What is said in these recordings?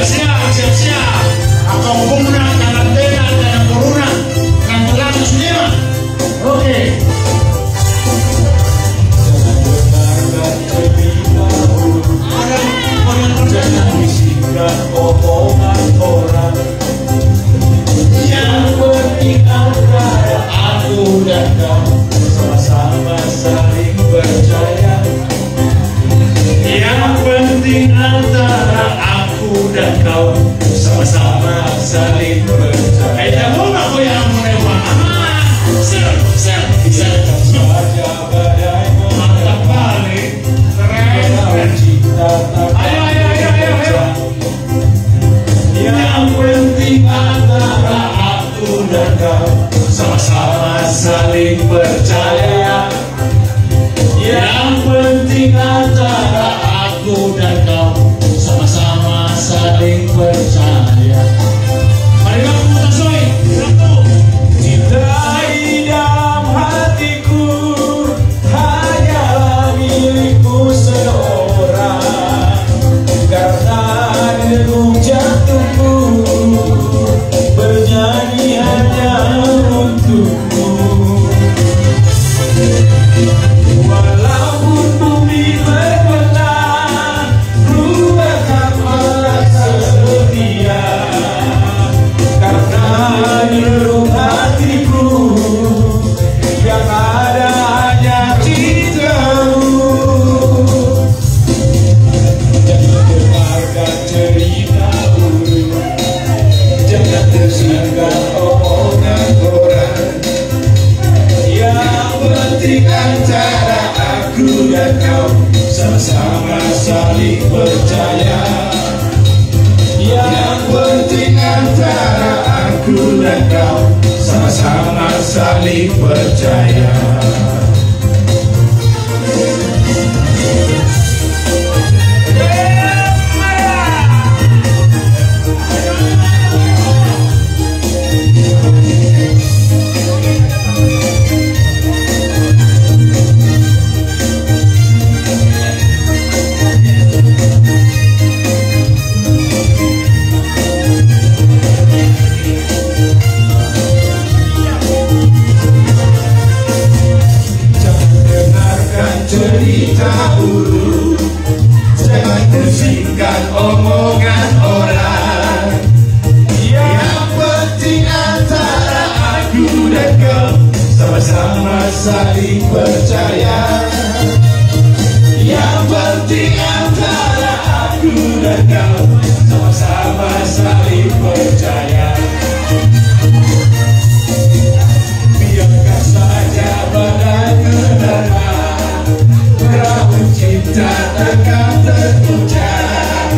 Siap, siap, siap. Atau kumna, karantena, dan corona. Kantoran semua. Oke. Jangan bisikan omongan orang. Yang penting antara aku dan kau sama-sama saling percaya. Yang penting antara aku dan kau sama-sama saling percaya. Kamu aku yang mewah. Sel saja badai mantap balik. Keren. Ayo. Yang penting antara aku dan kau sama-sama saling percaya. Yang penting antara aku dan kau sama-sama saling percaya. Mari kamu mutasoi. Satu. Cinta dalam hatiku hanyalah milikku seorang. Karena deru jantungku bernyanyi hanya untukmu. Walaupun bumi berbenah, ku akan merasa setia. Karena deru hatiku yang ada hanya cintamu. Jangan dengarkan cerita ulu, jangan tersinggung omongan orang. Yang penting antara aku dan kau sama-sama saling percaya. Yang penting antara aku dan kau sama-sama saling percaya. Cerita ulu, jangan tersinggung omongan orang. Yang penting antara aku dan kau sama-sama saling percaya. Yang penting antara aku dan kau sama-sama saling percaya. Biarkan saja badai menerpa, perahu cinta takkan terpucat.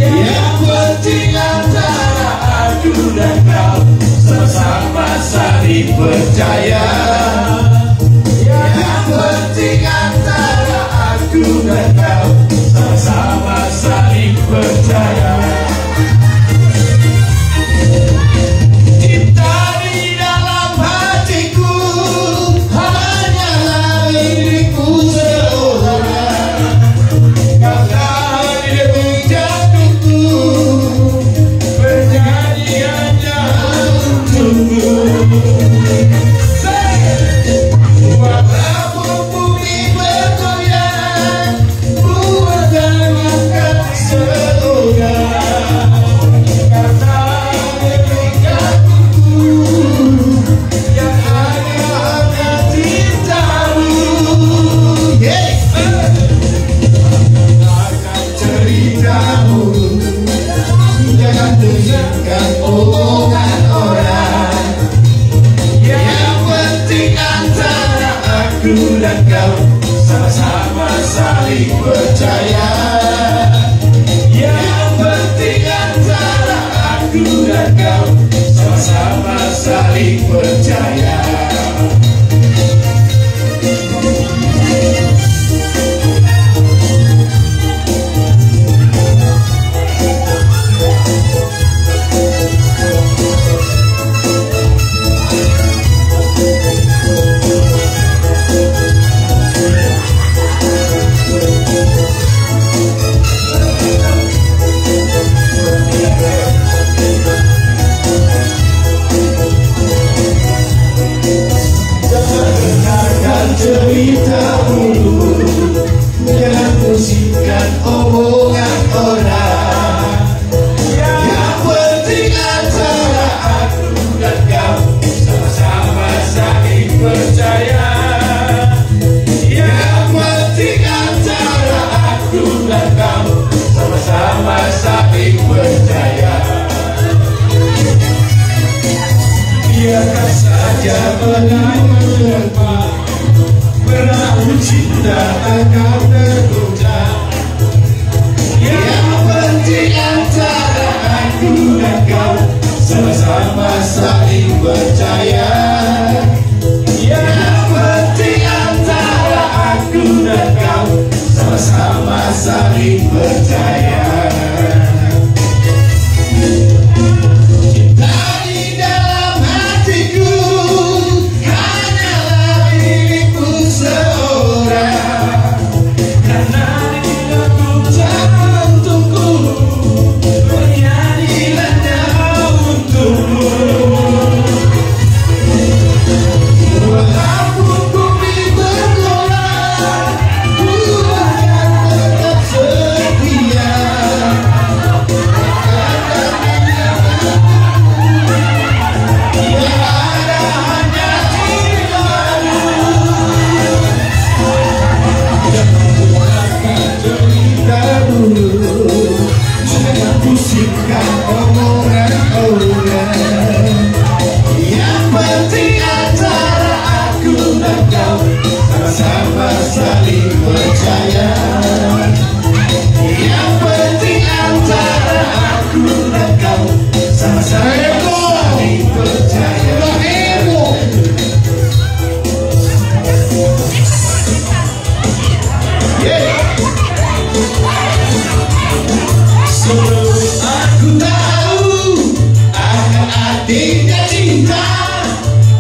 Yang penting antara aku dan kau sama-sama saling percaya. Yang penting antara aku dan kau sama-sama saling percaya. Cinta di dalam hatiku hanyalah milikku seorang. Karena deru jantungku bernyanyi hanya untukmu. Walaupun bumi bergoyang, ku akan angkat slogan. Karena deru jantungku yang hanya cintamu. Dengarkan ceritamu, jangan dengarkan omongan orang. Yang penting antara aku dan kau sama-sama saling percaya. Yang penting antara aku dan kau sama-sama saling percaya. percaya. Biarkan saja badai menerpa, perahu cinta akan tergoda. Yang penting antara aku dan kau sama-sama saling percaya. Yang penting antara aku dan kau sama-sama saling percaya. Cinta di dalam hatiku hanyalah milikmu seorang. Karena di dalam jantungku bernyanyi hanya untukmu. Walaupun bumi bergoyang, ku akan tetap setia. Yang ada hanya cintamu. Jangan cerita dulu, jangan pusingkan omongan orang. Yang penting antara aku dan kau sama-sama saling percaya. Yang penting antara aku dan kau sama-sama saling percaya. Sebelum aku tahu akan artinya cinta,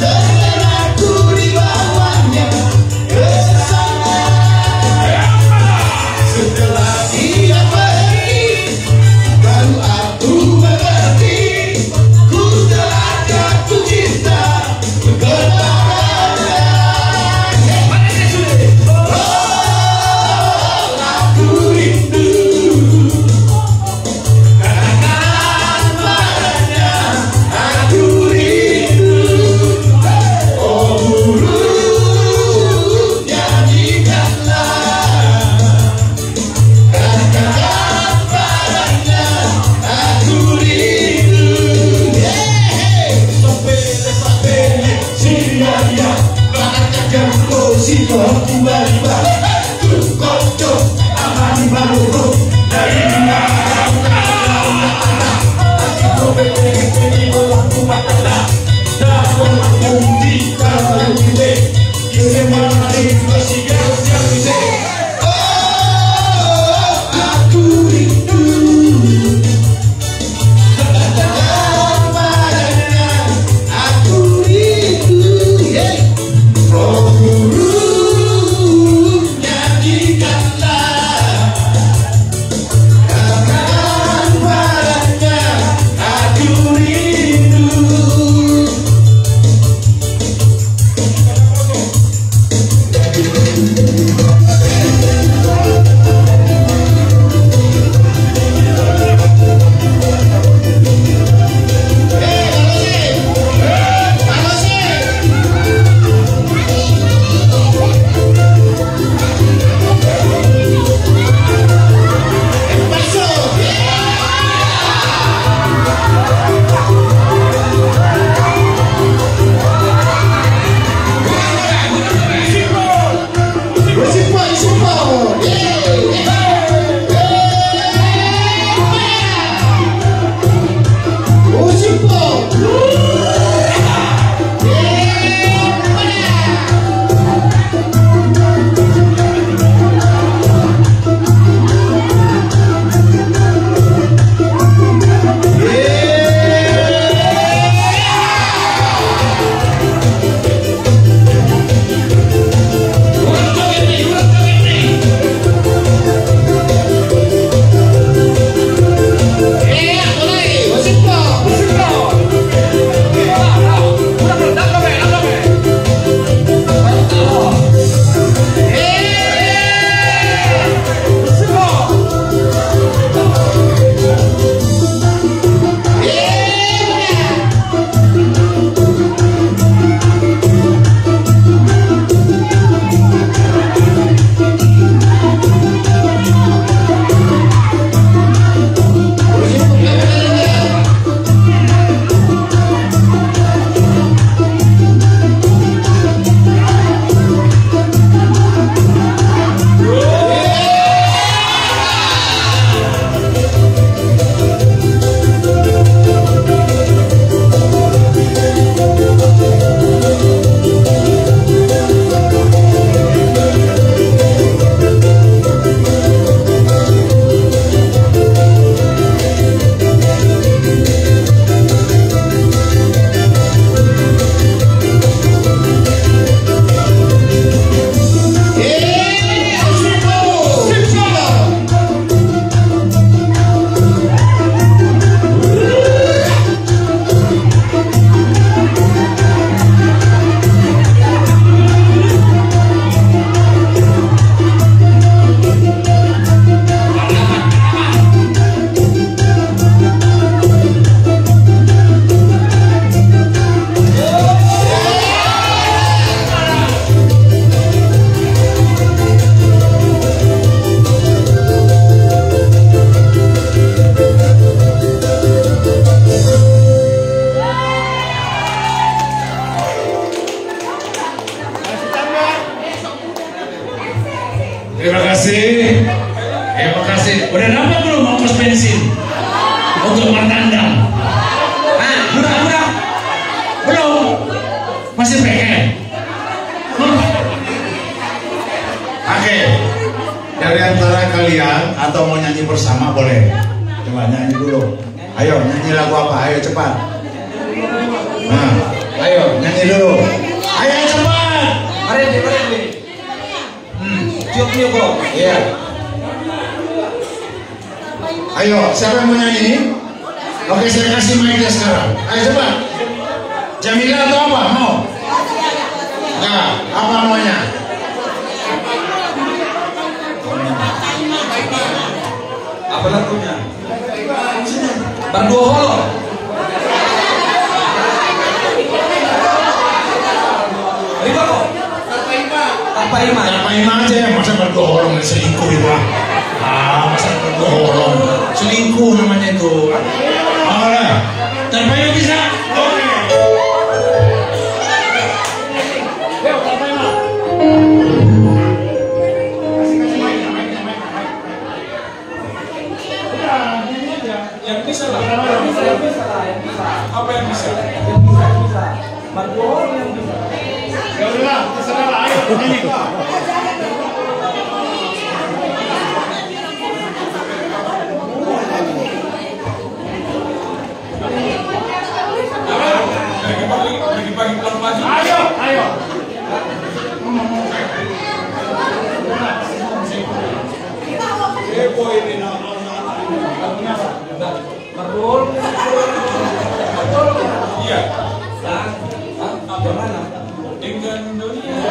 terlena aku di bawahnya kesana. Setelah dia pergi, baru aku mengerti untuk bertandang. Udah. Belum. Masih pengen. Oke. Dari antara kalian atau mau nyanyi bersama boleh. Coba nyanyi dulu. Ayo nyanyi lagu apa? Ayo cepat. Nah, ayo nyanyi dulu. Ayo cepat. Mari. Tiup kok. Iya. Ayo, siapa yang mau nyanyi? Oke, saya kasih mic-nya sekarang. Ayo cepat. Jamila atau apa? Mau? Nah, apa maunya? Apa lagunya? Berdua holo. Lima kok. Tanpa ima aja ya, masa berdua holong selingkuh itu lah. Masa berdua holong selingkuh namanya itu. Tanpa ima bisa. Oke. Yang bisa lah. Apa yang bisa? Berdua yang bisa. Ya udah, terserah. Ayo nyanyi. Lagi pulang maju. Ayo. Iya. Apa mana? Dengan dunia.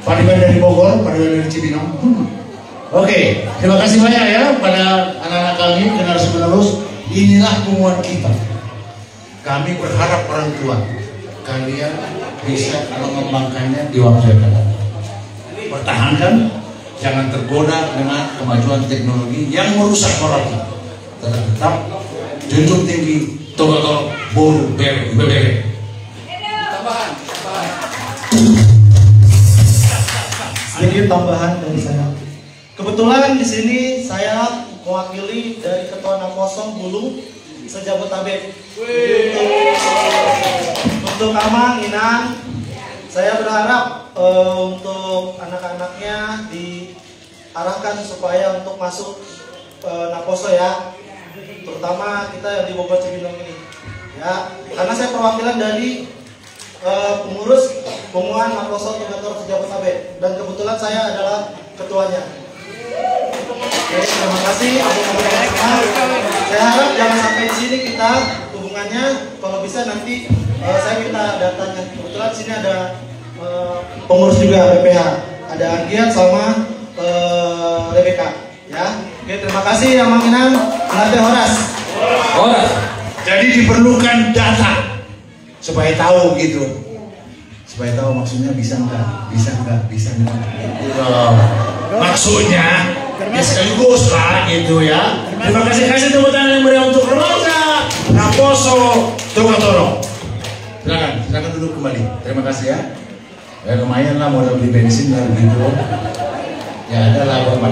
Padiwan dari Bogor, Padiwan dari Cibinong. Oke, terima kasih banyak ya pada anak-anak kami, generasi penerus. Inilah kemauan kita. Kami berharap orang tua kalian bisa mengembangkannya di waktu yang akan datang. Pertahankan, jangan tergoda dengan kemajuan teknologi yang merusak moral kita. Tetap junjung tinggi, togol boru bebek. Sedikit tambahan dari saya. Kebetulan di sini saya mewakili dari Ketua Naposong Hulu se-Jabotabek. Untuk Amang, Inang, saya berharap untuk anak-anaknya diarahkan supaya untuk masuk Naposo ya, terutama kita yang di Bogor Cibinong ini ya, karena saya perwakilan dari pengurus Pemuan Naposo Tugator se-Jabotabek dan kebetulan saya adalah ketuanya. Oke, terima kasih. Saya harap jangan sampai di sini kita hubungannya, kalau bisa nanti saya minta datanya. Kebetulan di sini ada pengurus juga BPH, ada Anggiat sama Rebecca. Ya, oke, terima kasih yang Manginang, Melate Horas. Jadi diperlukan data supaya tahu gitu, supaya tahu maksudnya bisa enggak. Maksudnya ya sekaligus lah gitu ya. Terima kasih tepuk tangan yang meriah untuk remaja Naposo Togotoro. Silakan duduk kembali. Terima kasih ya. Ya lumayan lah, modal beli bensin lah gitu. Ya ada lah buat